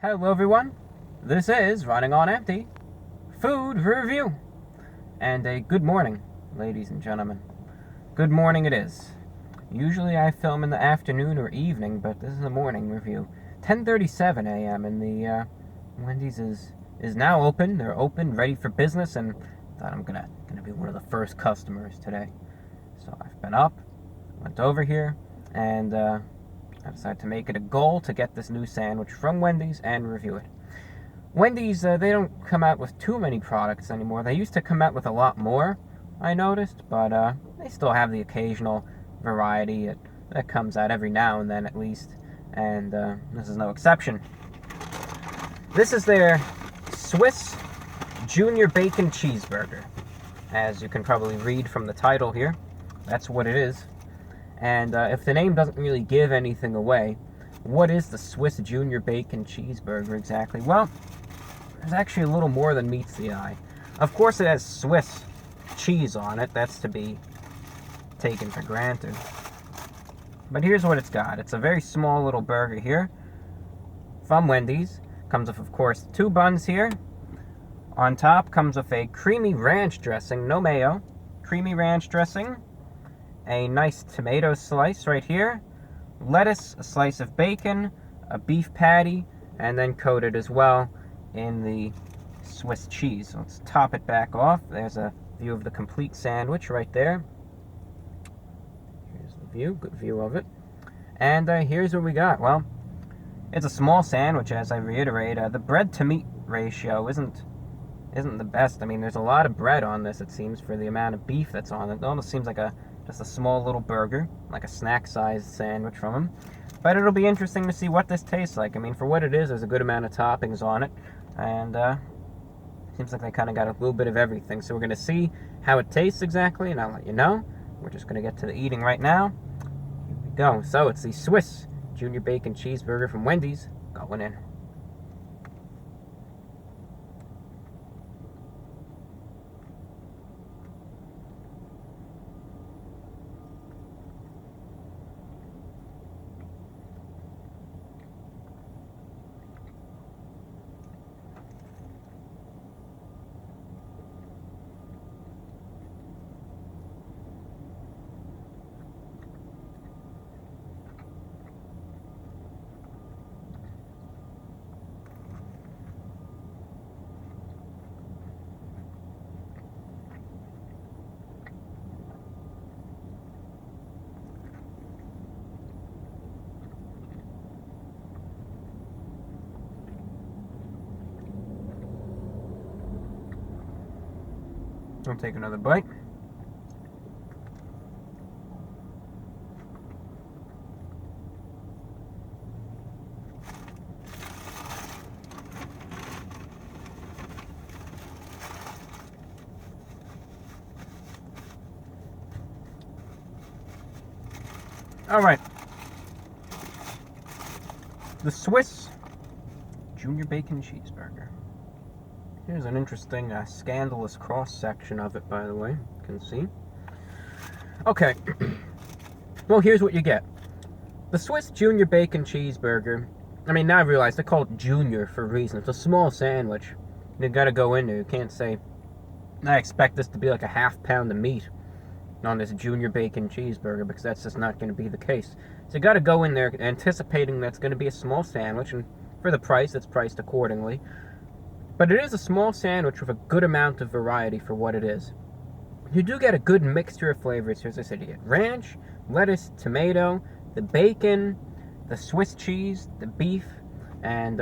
Hello everyone, this is Running on Empty Food Review, and a good morning, ladies and gentlemen. Good morning it is. Usually I film in the afternoon or evening, but this is a morning review. 10:37 a.m. and the Wendy's is now open. They're open, ready for business, and I thought I'm gonna be one of the first customers today. So I've been up, went over here, and I decided to make it a goal to get this new sandwich from Wendy's and review it. Wendy's, they don't come out with too many products anymore. They used to come out with a lot more, I noticed, but they still have the occasional variety that comes out every now and then at least, and this is no exception. This is their Swiss Junior Bacon Cheeseburger. As you can probably read from the title here, that's what it is. And if the name doesn't really give anything away, what is the Swiss Junior Bacon Cheeseburger exactly? Well, there's actually a little more than meets the eye. Of course it has Swiss cheese on it, that's to be taken for granted. But here's what it's got. It's a very small little burger here from Wendy's. Comes with, of course, 2 buns here. On top comes with a creamy ranch dressing, no mayo, creamy ranch dressing. A nice tomato slice right here, lettuce, a slice of bacon, a beef patty, and then coated as well in the Swiss cheese. So let's top it back off. There's a view of the complete sandwich right there. Here's the view, good view of it. And here's what we got. Well, it's a small sandwich, as I reiterate. The bread to meat ratio isn't the best. I mean, there's a lot of bread on this, it seems, for the amount of beef that's on it. It almost seems like just a small little burger, like a snack-sized sandwich from them. But it'll be interesting to see what this tastes like. I mean, for what it is, there's a good amount of toppings on it. And seems like they kind of got a little bit of everything. So we're going to see how it tastes exactly, and I'll let you know. We're just going to get to the eating right now. Here we go. So it's the Swiss Junior Bacon Cheeseburger from Wendy's going in. I'll take another bite. All right. The Swiss Junior Bacon Cheeseburger. Here's an interesting, scandalous cross-section of it, by the way. You can see. Okay. Well, here's what you get. The Swiss Junior Bacon Cheeseburger. I mean, now I realize they call it Junior for a reason. It's a small sandwich. You gotta go in there. You can't say, I expect this to be like a half pound of meat on this Junior Bacon Cheeseburger, because that's just not going to be the case. So you gotta go in there anticipating that's going to be a small sandwich, and for the price, it's priced accordingly. But it is a small sandwich with a good amount of variety for what it is. You do get a good mixture of flavors here. As I said, you get ranch, lettuce, tomato, the bacon, the Swiss cheese, the beef, and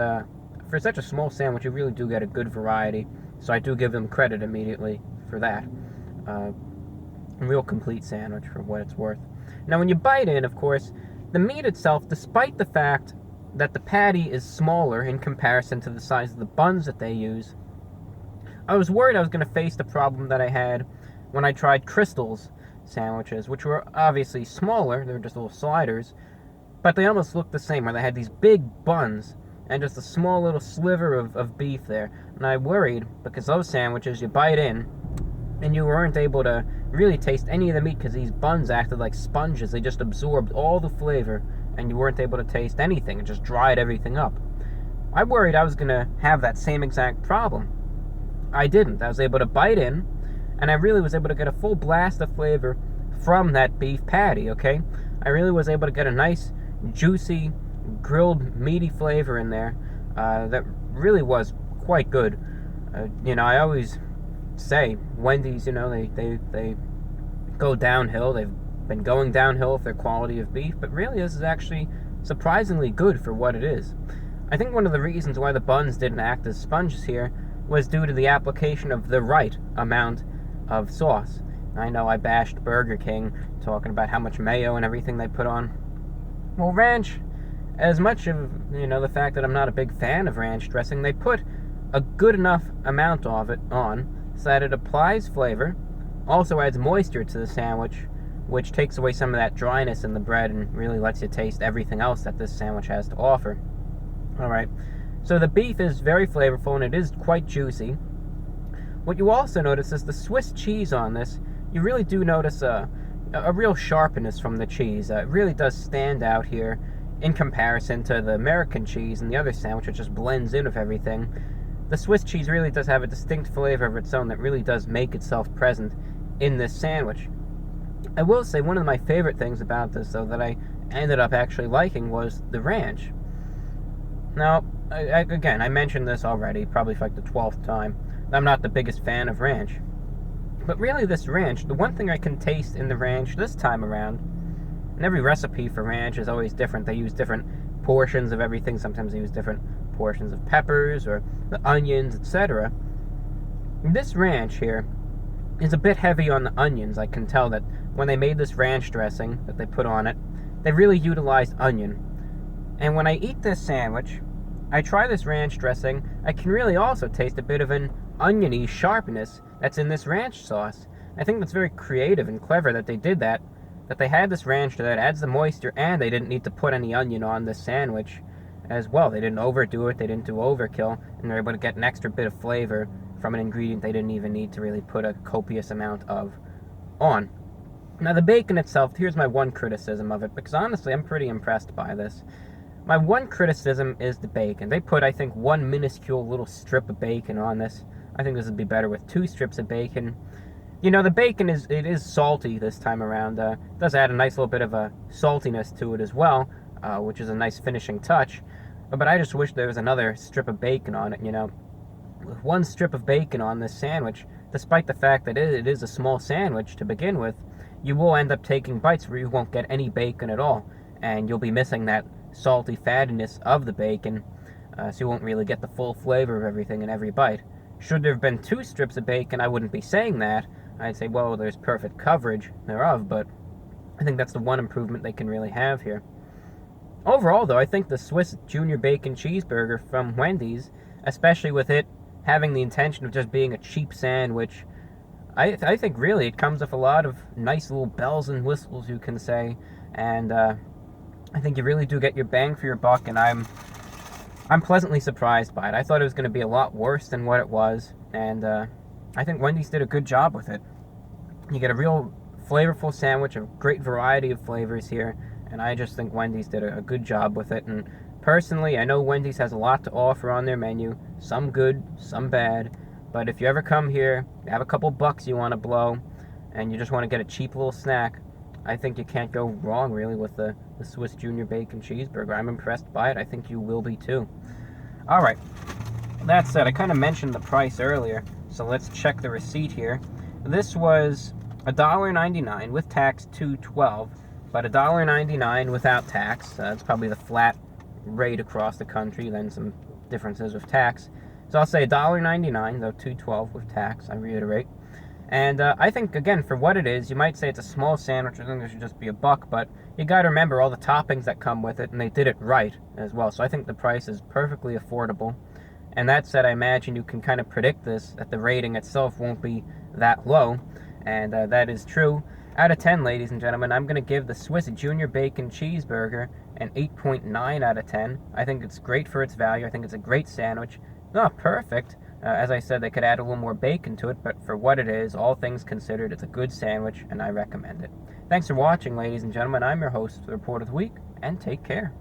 for such a small sandwich, you really do get a good variety. So I do give them credit immediately for that. A real complete sandwich for what it's worth. Now, when you bite in, of course, the meat itself, despite the fact that the patty is smaller in comparison to the size of the buns that they use, I was worried I was going to face the problem that I had when I tried Crystal's sandwiches, which were obviously smaller. They were just little sliders, but they almost looked the same, where they had these big buns and just a small little sliver of beef there. And I worried, because those sandwiches, you bite in, and you weren't able to really taste any of the meat because these buns acted like sponges. They just absorbed all the flavor, and you weren't able to taste anything. It just dried everything up. I worried I was going to have that same exact problem. I didn't. I was able to bite in, and I really was able to get a full blast of flavor from that beef patty, okay? I really was able to get a nice, juicy, grilled, meaty flavor in there that really was quite good. I always say Wendy's, they go downhill. They've been going downhill with their quality of beef, but really this is actually surprisingly good for what it is. I think one of the reasons why the buns didn't act as sponges here was due to the application of the right amount of sauce. I know I bashed Burger King talking about how much mayo and everything they put on. Well, ranch, as much of, the fact that I'm not a big fan of ranch dressing, they put a good enough amount of it on so that it applies flavor, also adds moisture to the sandwich, which takes away some of that dryness in the bread and really lets you taste everything else that this sandwich has to offer. Alright, so the beef is very flavorful and it is quite juicy. What you also notice is the Swiss cheese on this. You really do notice a real sharpness from the cheese. It really does stand out here in comparison to the American cheese and the other sandwich, which just blends in with everything. The Swiss cheese really does have a distinct flavor of its own that really does make itself present in this sandwich. I will say one of my favorite things about this, though, that I ended up actually liking was the ranch. Now, I mentioned this already, probably for like the 12th time. I'm not the biggest fan of ranch. But really, this ranch, the one thing I can taste in the ranch this time around, and every recipe for ranch is always different. They use different portions of everything. Sometimes they use different portions of peppers or the onions, etc. This ranch here is a bit heavy on the onions. I can tell that when they made this ranch dressing that they put on it, they really utilized onion. And when I eat this sandwich, I try this ranch dressing, I can really also taste a bit of an oniony sharpness that's in this ranch sauce. I think that's very creative and clever that they did that they had this ranch that adds the moisture, and they didn't need to put any onion on this sandwich as well. They didn't overdo it, they didn't do overkill, and they're able to get an extra bit of flavor from an ingredient they didn't even need to really put a copious amount of on. Now the bacon itself, here's my one criticism of it, because honestly I'm pretty impressed by this. My one criticism is the bacon. They put, I think, one minuscule little strip of bacon on this. I think this would be better with 2 strips of bacon. The bacon is salty this time around. It does add a nice little bit of a saltiness to it as well, which is a nice finishing touch. But I just wish there was another strip of bacon on it, With 1 strip of bacon on this sandwich, despite the fact that it is a small sandwich to begin with, you will end up taking bites where you won't get any bacon at all. And you'll be missing that salty fattiness of the bacon, so you won't really get the full flavor of everything in every bite. Should there have been 2 strips of bacon, I wouldn't be saying that. I'd say, well, there's perfect coverage thereof, but I think that's the one improvement they can really have here. Overall, though, I think the Swiss Junior Bacon Cheeseburger from Wendy's, especially with it having the intention of just being a cheap sandwich, I think really it comes with a lot of nice little bells and whistles, you can say, and I think you really do get your bang for your buck, and I'm pleasantly surprised by it. I thought it was going to be a lot worse than what it was, and I think Wendy's did a good job with it. You get a real flavorful sandwich, a great variety of flavors here, and I just think Wendy's did a good job with it. And personally, I know Wendy's has a lot to offer on their menu, some good, some bad, but if you ever come here, you have a couple bucks you want to blow, and you just want to get a cheap little snack, I think you can't go wrong, really, with the Swiss Junior Bacon Cheeseburger. I'm impressed by it. I think you will be, too. Alright, that said, I kind of mentioned the price earlier, so let's check the receipt here. This was $1.99 with tax, $2.12, but $1.99 without tax. That's probably the flat rate across the country, then some differences with tax. So I'll say $1.99, though $2.12 with tax, I reiterate. And I think, again, for what it is, you might say it's a small sandwich, I think it should just be $1, but you gotta remember all the toppings that come with it, and they did it right as well. So I think the price is perfectly affordable. And that said, I imagine you can kind of predict this, that the rating itself won't be that low, and that is true. Out of 10, ladies and gentlemen, I'm going to give the Swiss Junior Bacon Cheeseburger an 8.9 out of 10. I think it's great for its value. I think it's a great sandwich. Not perfect. As I said, they could add a little more bacon to it, but for what it is, all things considered, it's a good sandwich, and I recommend it. Thanks for watching, ladies and gentlemen. I'm your host, the Report of the Week, and take care.